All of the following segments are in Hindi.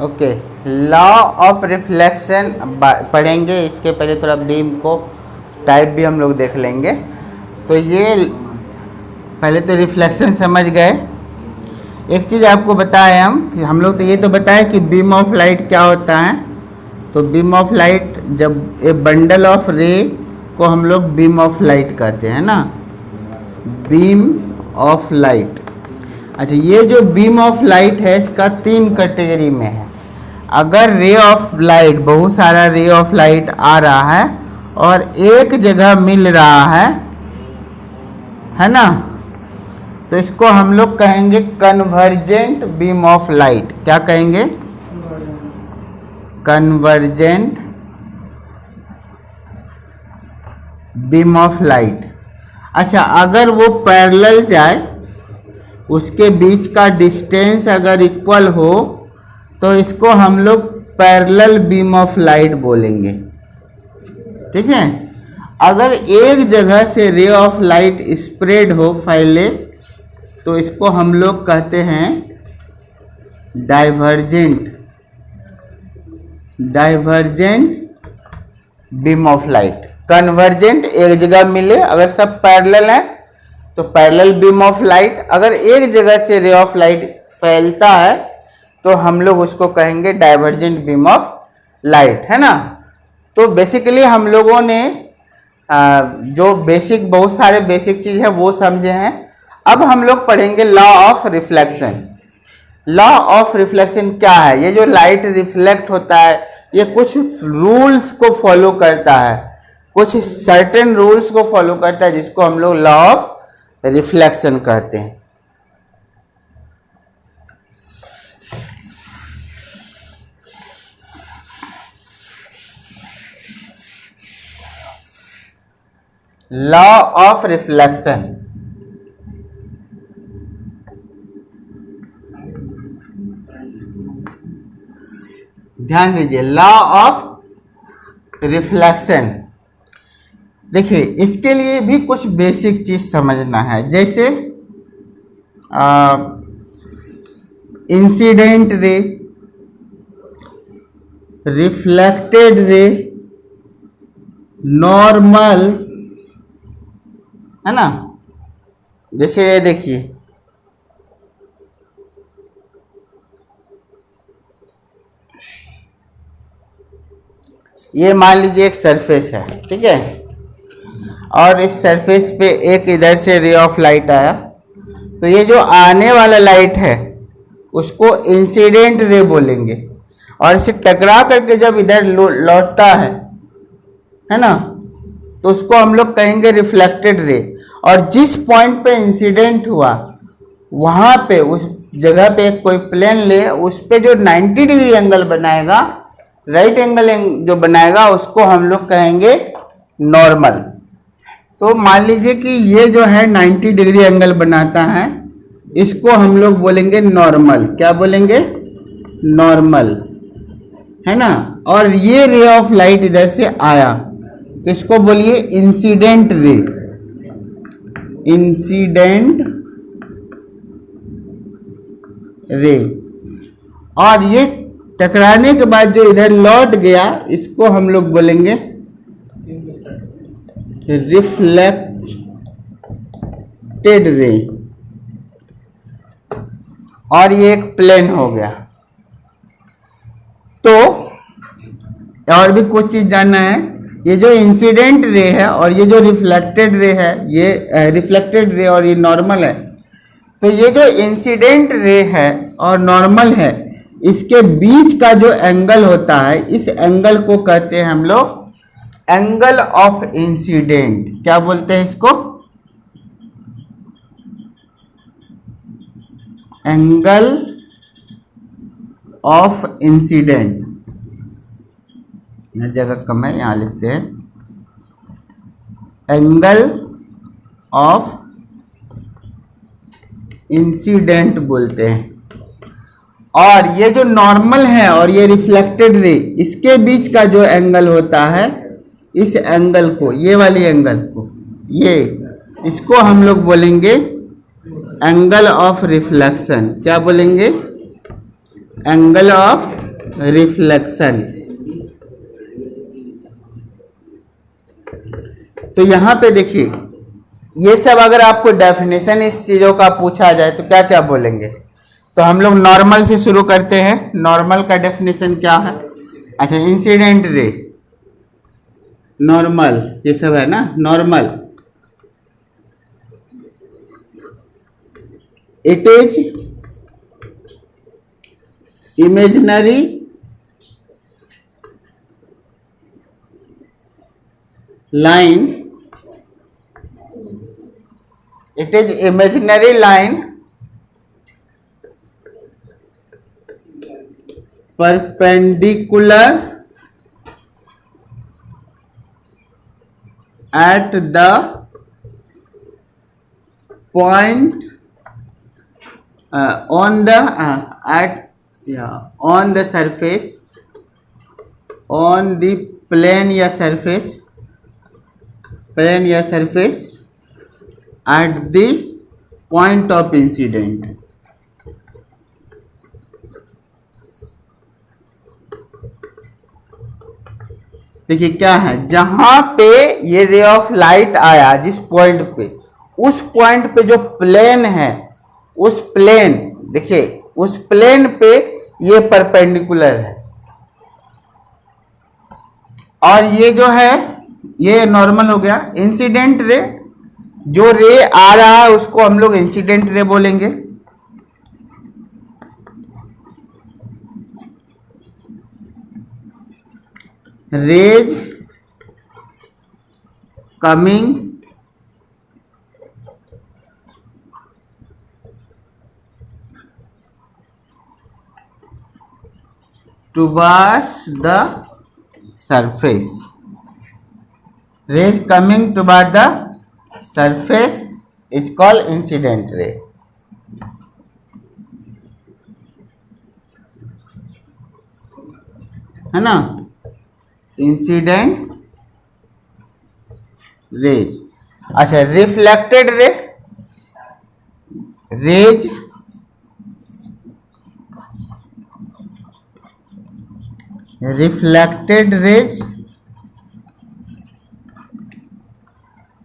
ओके, लॉ ऑफ रिफ्लेक्शन पढ़ेंगे। इसके पहले थोड़ा बीम को टाइप भी हम लोग देख लेंगे। तो ये पहले तो रिफ्लेक्शन समझ गए। एक चीज़ आपको बताएं हम लोग तो ये तो बताए कि बीम ऑफ लाइट क्या होता है। तो बीम ऑफ लाइट, जब ए बंडल ऑफ रे को हम लोग बीम ऑफ लाइट कहते हैं ना, बीम ऑफ लाइट। अच्छा, ये जो बीम ऑफ लाइट है इसका 3 कैटेगरी में है। अगर रे ऑफ लाइट, बहुत सारा रे ऑफ लाइट आ रहा है और एक जगह मिल रहा है ना, तो इसको हम लोग कहेंगे कन्वर्जेंट बीम ऑफ लाइट। क्या कहेंगे? Convergent beam of light. अच्छा, अगर वो पैरेलल जाए, उसके बीच का डिस्टेंस अगर इक्वल हो, तो इसको हम लोग पैरेलल बीम ऑफ लाइट बोलेंगे। ठीक है। अगर एक जगह से रे ऑफ लाइट स्प्रेड हो, फैले, तो इसको हम लोग कहते हैं divergent beam of light. Convergent, एक जगह मिले, अगर सब पैरेलल है तो पैरेलल बीम ऑफ लाइट। अगर एक जगह से रे ऑफ लाइट फैलता है तो हम लोग उसको कहेंगे डाइवर्जेंट बीम ऑफ लाइट, है ना। तो बेसिकली हम लोगों ने जो बेसिक, बहुत सारे बेसिक चीज़ है वो समझे हैं। अब हम लोग पढ़ेंगे law of reflection. Law of reflection क्या है? ये जो लाइट रिफ्लेक्ट होता है, ये कुछ रूल्स को फॉलो करता है, कुछ सर्टेन रूल्स को फॉलो करता है, जिसको हम लोग लॉ ऑफ रिफ्लेक्शन कहते हैं। लॉ ऑफ रिफ्लेक्शन, ध्यान दीजिए, लॉ ऑफ रिफ्लेक्शन। देखिए, इसके लिए भी कुछ बेसिक चीज समझना है, जैसे इंसिडेंट रे, रिफ्लेक्टेड रे, नॉर्मल, है ना। जैसे ये देखिए, ये मान लीजिए एक सरफेस है, ठीक है, और इस सरफेस पे एक इधर से रे ऑफ लाइट आया, तो ये जो आने वाला लाइट है उसको इंसिडेंट रे बोलेंगे, और इसे टकरा करके जब इधर लौटता है ना, तो उसको हम लोग कहेंगे रिफ्लेक्टेड रे। और जिस पॉइंट पे इंसिडेंट हुआ वहां पे, उस जगह पे कोई प्लेन ले, उस पे जो 90 डिग्री एंगल बनाएगा, राइट एंगल जो बनाएगा, उसको हम लोग कहेंगे नॉर्मल। तो मान लीजिए कि ये जो है 90 डिग्री एंगल बनाता है, इसको हम लोग बोलेंगे नॉर्मल। क्या बोलेंगे? नॉर्मल, है ना। और ये रे ऑफ लाइट इधर से आया, तो इसको बोलिए इंसिडेंट रे, इंसिडेंट रे। और ये टकराने के बाद जो इधर लौट गया, इसको हम लोग बोलेंगे रिफ्लेक्टेड रे। और ये एक प्लेन हो गया। तो और भी कुछ चीज जानना है। ये जो इंसिडेंट रे है और ये जो रिफ्लेक्टेड रे है, ये रिफ्लेक्टेड रे और ये नॉर्मल है। तो ये जो इंसिडेंट रे है और नॉर्मल है, इसके बीच का जो एंगल होता है, इस एंगल को कहते हैं हम लोग एंगल ऑफ इंसिडेंट। क्या बोलते हैं इसको? Angle of incident. यह जगह कम है, यहां लिखते हैं एंगल ऑफ इंसिडेंट बोलते हैं। और ये जो नॉर्मल है और ये रिफ्लेक्टेड रे, इसके बीच का जो एंगल होता है, इस एंगल को, ये वाली एंगल को, ये, इसको हम लोग बोलेंगे एंगल ऑफ रिफ्लेक्शन। क्या बोलेंगे? Angle of reflection. तो यहां पे देखिए, ये सब अगर आपको डेफिनेशन इस चीजों का पूछा जाए तो क्या क्या बोलेंगे। तो हम लोग नॉर्मल से शुरू करते हैं। नॉर्मल का डेफिनेशन क्या है? अच्छा, इंसिडेंट रे, नॉर्मल, ये सब है ना normal. It is imaginary line, it is imaginary line perpendicular at the point on the on the surface, on the plane या surface at the point of incident। देखिए क्या है, जहां पे ये रे ऑफ लाइट आया, जिस पॉइंट पे, उस पॉइंट पे जो प्लेन है, उस प्लेन, देखिए उस प्लेन पे ये परपेंडिकुलर है। और ये जो है ये नॉर्मल हो गया। इंसिडेंट रे, जो रे आ रहा है उसको हम लोग इंसिडेंट रे बोलेंगे। Rays coming towards the surface, rays coming toward the surface is called incident ray। है ना, इंसिडेंट रेज। अच्छा, reflected ray, rays reflected rays,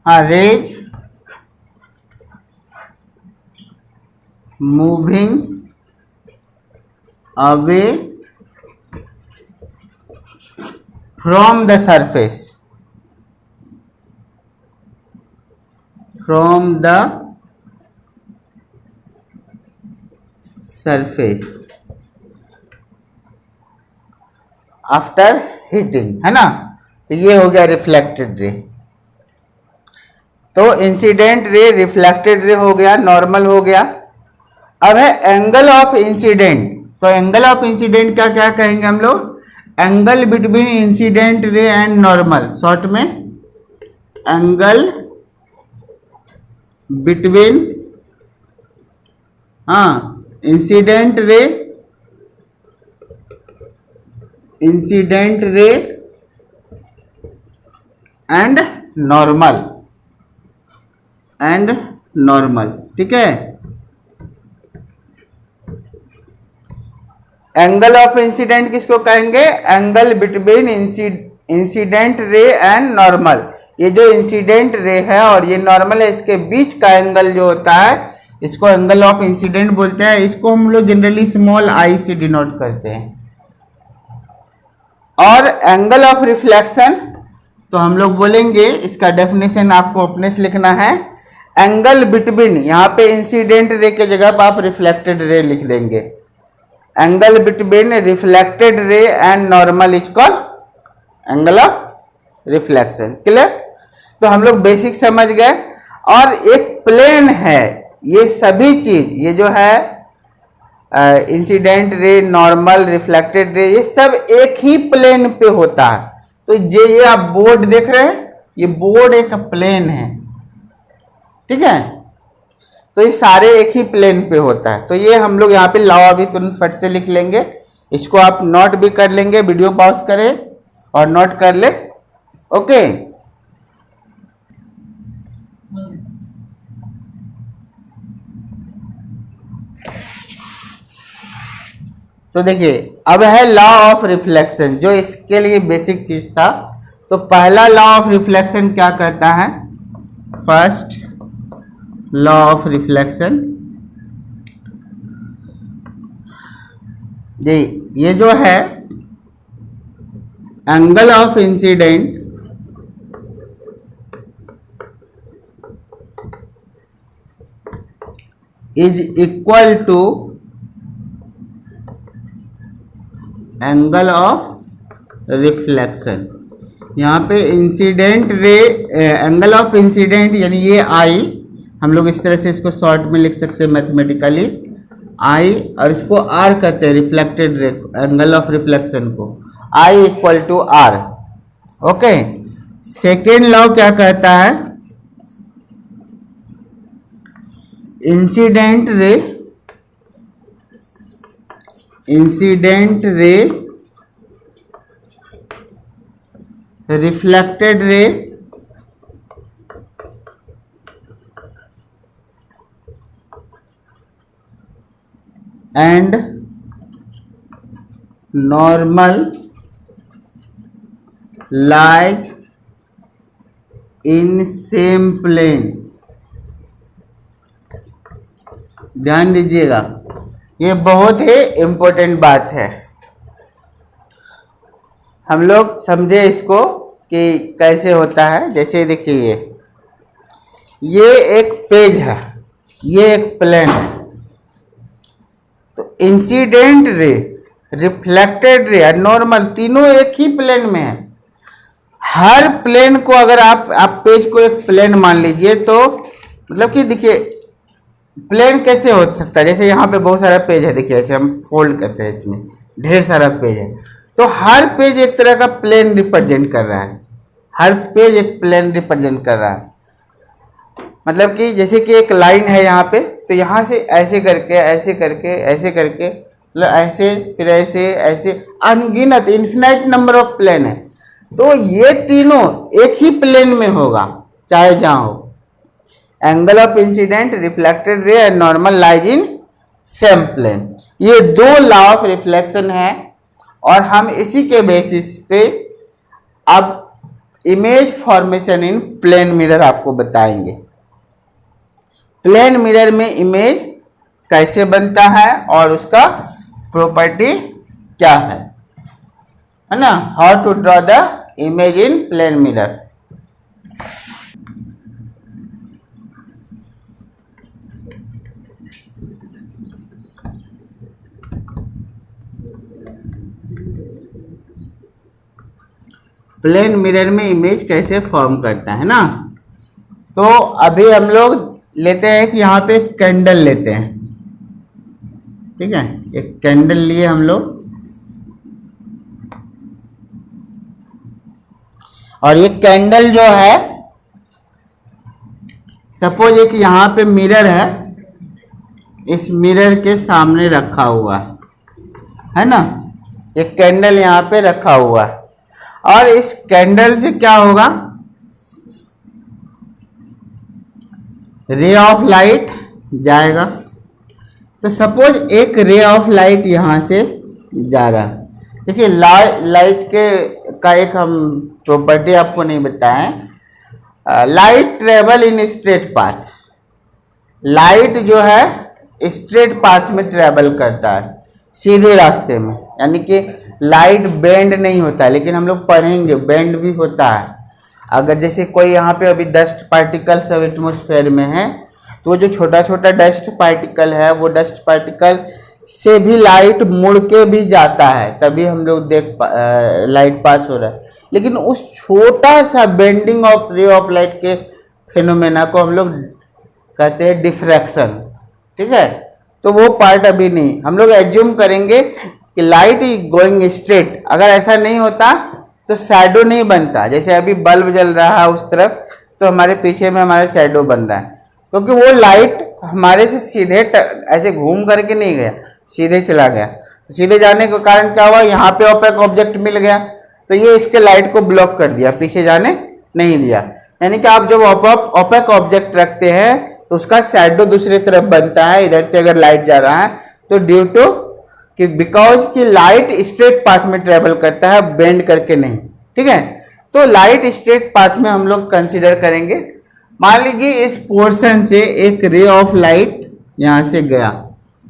हाँ, rays moving away from the surface, from the surface after hitting, है ना। तो ये हो गया रिफ्लेक्टेड रे। तो इंसिडेंट रे, रिफ्लेक्टेड रे हो गया, नॉर्मल हो गया। अब है एंगल ऑफ इंसिडेंट। तो एंगल ऑफ इंसिडेंट का क्या कहेंगे हम लोग? Angle between incident ray and normal, short में एंगल बिटवीन, हाँ, इंसिडेंट रे एंड नॉर्मल, ठीक है। एंगल ऑफ इंसिडेंट किसको कहेंगे? Angle between incident ray and normal. ये जो इंसिडेंट रे है और ये नॉर्मल है, इसके बीच का एंगल जो होता है, इसको एंगल ऑफ इंसिडेंट बोलते हैं। इसको हम लोग जनरली स्मॉल आई से डिनोट करते हैं। और एंगल ऑफ रिफ्लेक्शन, तो हम लोग बोलेंगे, इसका डेफिनेशन आपको अपने से लिखना है। एंगल बिटवीन, यहाँ पे इंसिडेंट रे के जगह पर आप रिफ्लेक्टेड रे लिख देंगे। Angle between reflected ray and normal is called angle of reflection. Clear? तो हम लोग बेसिक समझ गए। और एक प्लेन है, ये सभी चीज, ये जो है इंसिडेंट रे, नॉर्मल, रिफ्लेक्टेड रे, ये सब एक ही प्लेन पे होता है। तो ये आप बोर्ड देख रहे हैं, ये बोर्ड एक प्लेन है, ठीक है। तो ये सारे एक ही प्लेन पे होता है। तो ये हम लोग यहाँ पे लॉ अभी तुरंत फट से लिख लेंगे। इसको आप नोट भी कर लेंगे, वीडियो पॉज करें और नोट कर ले। ओके, तो देखिए अब है लॉ ऑफ रिफ्लेक्शन, जो इसके लिए बेसिक चीज था। तो पहला लॉ ऑफ रिफ्लेक्शन क्या कहता है? फर्स्ट लॉ ऑफ रिफ्लेक्शन, जी ये जो है angle of incidence is equal to angle of reflection. यहाँ पे incident ray, angle of incident यानी ये आई, हम लोग इस तरह से इसको शॉर्ट में लिख सकते हैं मैथमेटिकली, आई, और इसको आर कहते हैं, reflected ray, angle of reflection को, i equal to r. Okay, second law क्या कहता है? Incident ray reflected ray and normal lies in same plane. ध्यान दीजिएगा, ये बहुत ही इंपॉर्टेंट बात है, हम लोग समझे इसको कि कैसे होता है। जैसे देखिए ये एक पेज है, ये एक प्लेन है, तो इंसिडेंट रे, रिफ्लेक्टेड रे और नॉर्मल तीनों एक ही प्लेन में है। हर प्लेन को अगर आप पेज को एक प्लेन मान लीजिए, तो मतलब कि देखिए प्लेन कैसे हो सकता है? जैसे यहाँ पे बहुत सारा पेज है, देखिए ऐसे हम फोल्ड करते हैं, इसमें ढेर सारा पेज है, तो हर पेज एक तरह का प्लेन रिप्रेजेंट कर रहा है, हर पेज एक प्लेन रिप्रेजेंट कर रहा है। मतलब कि जैसे कि एक लाइन है यहाँ पे, तो यहाँ से ऐसे करके ऐसे करके ऐसे करके, मतलब ऐसे फिर ऐसे ऐसे, अनगिनत इन्फिनाइट नंबर ऑफ प्लेन है, तो ये तीनों एक ही प्लेन में होगा चाहे जहाँ हो। Angle of incidence, reflected ray and normal lies in same plane, ये दो लॉ ऑफ रिफ्लेक्शन है, और हम इसी के बेसिस पे अब image formation in plane mirror आपको बताएंगे। प्लेन मिरर में इमेज कैसे बनता है और उसका प्रॉपर्टी क्या है ना? How to draw the image in plane mirror. Plane mirror में इमेज कैसे फॉर्म करता है ना? तो अभी हम लोग लेते हैं कि यहाँ पे कैंडल लेते हैं, ठीक है, एक कैंडल लिए हम लोग, और ये कैंडल जो है, सपोज एक यहाँ पे मिरर है, इस मिरर के सामने रखा हुआ है ना, एक कैंडल यहाँ पे रखा हुआ है, और इस कैंडल से क्या होगा? रे ऑफ लाइट जाएगा। तो सपोज एक रे ऑफ लाइट यहां से जा रहा है। देखिए लाइट के का एक हम प्रॉपर्टी आपको नहीं बताएं, light travel in straight path. Light जो है स्ट्रेट पाथ में ट्रेवल करता है, सीधे रास्ते में, यानी कि लाइट बेंड नहीं होता है, लेकिन हम लोग पढ़ेंगे बेंड भी होता है। अगर जैसे कोई यहाँ पे अभी डस्ट पार्टिकल सब एटमॉस्फेयर में है, तो जो छोटा छोटा डस्ट पार्टिकल है, वो डस्ट पार्टिकल से भी लाइट मुड़ के भी जाता है, तभी हम लोग लाइट पास हो रहा है। लेकिन उस छोटा सा bending of ray of light के फिनोमेना को हम लोग कहते हैं डिफ्रैक्शन, ठीक है। तो वो पार्ट अभी नहीं, हम लोग एज्यूम करेंगे कि लाइट इज गोइंग स्ट्रेट। अगर ऐसा नहीं होता तो शैडो नहीं बनता। जैसे अभी बल्ब जल रहा है उस तरफ, तो हमारे पीछे में हमारा शैडो बन रहा है, क्योंकि वो लाइट हमारे से सीधे ऐसे घूम करके नहीं गया, सीधे चला गया। तो सीधे जाने के कारण क्या हुआ, यहाँ पे ओपेक ऑब्जेक्ट मिल गया, तो ये इसके लाइट को ब्लॉक कर दिया, पीछे जाने नहीं दिया। यानी कि आप जब ओपेक ऑब्जेक्ट रखते हैं तो उसका शैडो दूसरी तरफ बनता है। इधर से अगर लाइट जा रहा है तो ड्यू टू कि बिकॉज कि लाइट स्ट्रेट पाथ में ट्रेवल करता है, बेंड करके नहीं। ठीक है, तो लाइट स्ट्रेट पाथ में हम लोग कंसीडर करेंगे। मान लीजिए इस पोर्शन से एक रे ऑफ लाइट यहां से गया।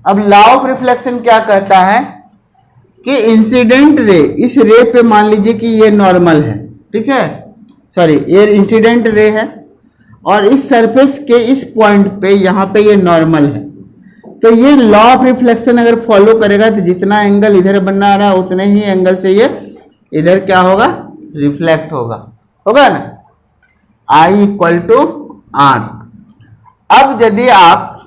अब लॉ ऑफ रिफ्लेक्शन क्या कहता है कि इंसिडेंट रे, इस रे पे मान लीजिए कि ये नॉर्मल है, ठीक है, सॉरी ये इंसिडेंट रे है, और इस सरफेस के इस पॉइंट पे यहाँ पे ये नॉर्मल है। तो ये लॉ ऑफ रिफ्लेक्शन अगर फॉलो करेगा तो जितना एंगल इधर बना रहा है उतने ही एंगल से ये इधर क्या होगा, रिफ्लेक्ट होगा ना, I इक्वल टू R। अब यदि आप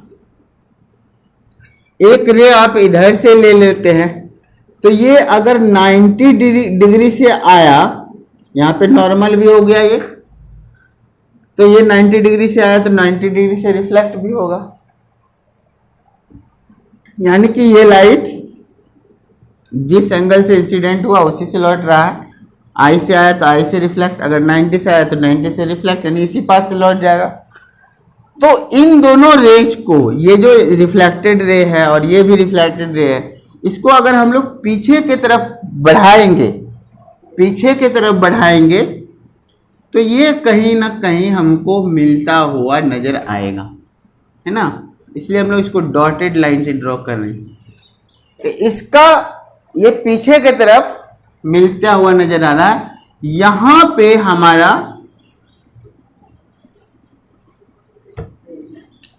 एक रे आप इधर से ले लेते हैं तो ये अगर 90 डिग्री से आया, यहाँ पे नॉर्मल भी हो गया ये, तो ये 90 डिग्री से आया तो 90 डिग्री से रिफ्लेक्ट भी होगा, यानी कि ये लाइट जिस एंगल से इंसिडेंट हुआ उसी से लौट रहा है। आई से आया तो आई से रिफ्लेक्ट, अगर 90 से आया तो 90 से रिफ्लेक्ट, यानी इसी पाथ से लौट जाएगा। तो इन दोनों रेज को, ये जो रिफ्लेक्टेड रे है और ये भी रिफ्लेक्टेड रे है, इसको अगर हम लोग पीछे की तरफ बढ़ाएंगे तो ये कहीं ना कहीं हमको मिलता हुआ नजर आएगा, है ना। इसलिए हम लोग इसको डॉटेड लाइन से ड्रॉ कर रहे हैं। तो इसका ये पीछे की तरफ मिलता हुआ नजर आ रहा है, यहां पे हमारा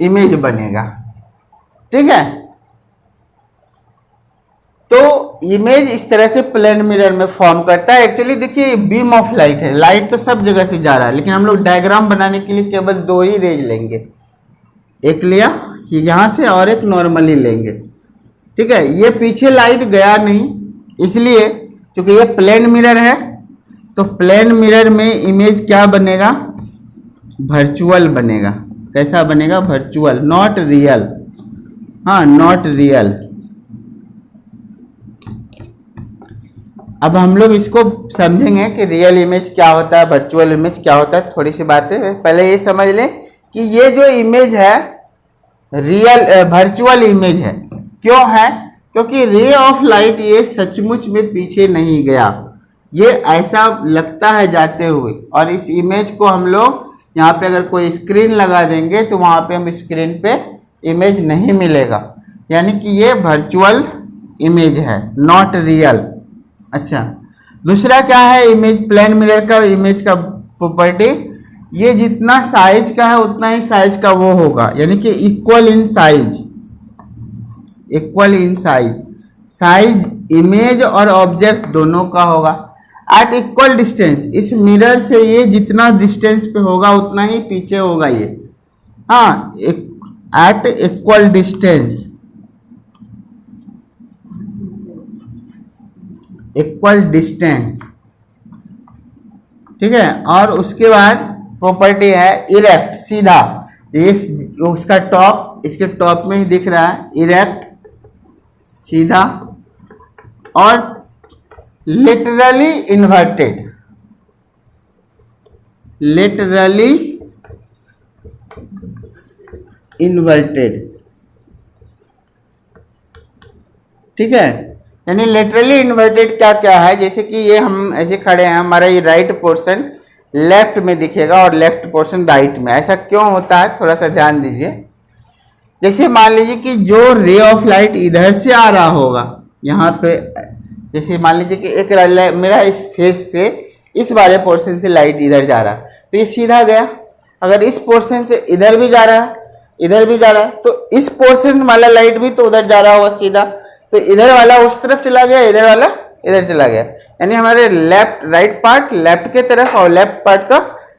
इमेज बनेगा। ठीक है, तो इमेज इस तरह से प्लेन मिरर में फॉर्म करता है। एक्चुअली देखिए बीम ऑफ लाइट है, लाइट तो सब जगह से जा रहा है, लेकिन हम लोग डायग्राम बनाने के लिए केवल दो ही रेज लेंगे, एक लिया यहां से और एक नॉर्मली लेंगे। ठीक है, ये पीछे लाइट गया नहीं, इसलिए क्योंकि ये प्लेन मिरर है, तो प्लेन मिरर में इमेज क्या बनेगा, वर्चुअल बनेगा। कैसा बनेगा, वर्चुअल, नॉट रियल। हाँ, नॉट रियल। अब हम लोग इसको समझेंगे कि रियल इमेज क्या होता है, वर्चुअल इमेज क्या होता है। थोड़ी सी बातें पहले ये समझ लें कि ये जो इमेज है रियल वर्चुअल इमेज है। क्यों है, क्योंकि रे ऑफ लाइट ये सचमुच में पीछे नहीं गया, ये ऐसा लगता है जाते हुए। और इस इमेज को हम लोग यहाँ पे अगर कोई स्क्रीन लगा देंगे तो वहाँ पे हम स्क्रीन पे इमेज नहीं मिलेगा, यानी कि ये वर्चुअल इमेज है, नॉट रियल। अच्छा, दूसरा क्या है इमेज, प्लेन मिरर का इमेज का प्रॉपर्टी, ये जितना साइज का है उतना ही साइज का वो होगा, यानी कि equal in size. Equal in size, size image और ऑब्जेक्ट दोनों का होगा। एट इक्वल डिस्टेंस, इस मिरर से ये जितना डिस्टेंस पे होगा उतना ही पीछे होगा ये। हाँ, at equal distance, equal distance. ठीक है, और उसके बाद प्रॉपर्टी है इरेक्ट, सीधा। ये उसका टॉप इसके टॉप में ही दिख रहा है, इरेक्ट, सीधा, और लेटरली इन्वर्टेड। लेटरली इन्वर्टेड, ठीक है। यानी लेटरली इन्वर्टेड क्या क्या है, जैसे कि ये हम ऐसे खड़े हैं, हमारा ये राइट पोर्शन लेफ्ट में दिखेगा और लेफ्ट पोर्शन राइट में। ऐसा क्यों होता है, थोड़ा सा ध्यान दीजिए। जैसे मान लीजिए कि जो रे ऑफ लाइट इधर से आ रहा होगा यहाँ पे, जैसे मान लीजिए कि एक मेरा इस फेस से इस वाले पोर्शन से लाइट इधर जा रहा है तो ये सीधा गया। अगर इस पोर्शन से इधर भी जा रहा है, इधर भी जा रहा है, तो इस पोर्शन वाला लाइट भी तो उधर जा रहा होगा सीधा, तो इधर वाला उस तरफ चला गया, इधर वाला इधर चला गया। यानी हमारे लेफ्ट राइट पार्ट लेफ्ट के तरफ और लेफ्ट पार्ट का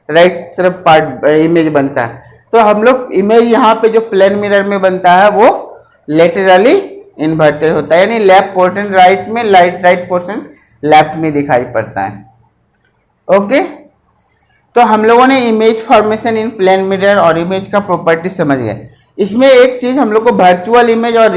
राइट तरफ पार्ट इमेज बनता है। तो हम लोग इमेज यहाँ पे जो प्लेन मिरर में बनता है वो लेटरली इन्वर्टेड होता है, यानी लेफ्ट पोर्शन राइट में, राइट पोर्शन लेफ्ट में दिखाई पड़ता है। ओके, तो हम लोगों ने image formation in plane mirror और इमेज का प्रॉपर्टी समझ गए। इसमें एक चीज हम लोग को वर्चुअल इमेज और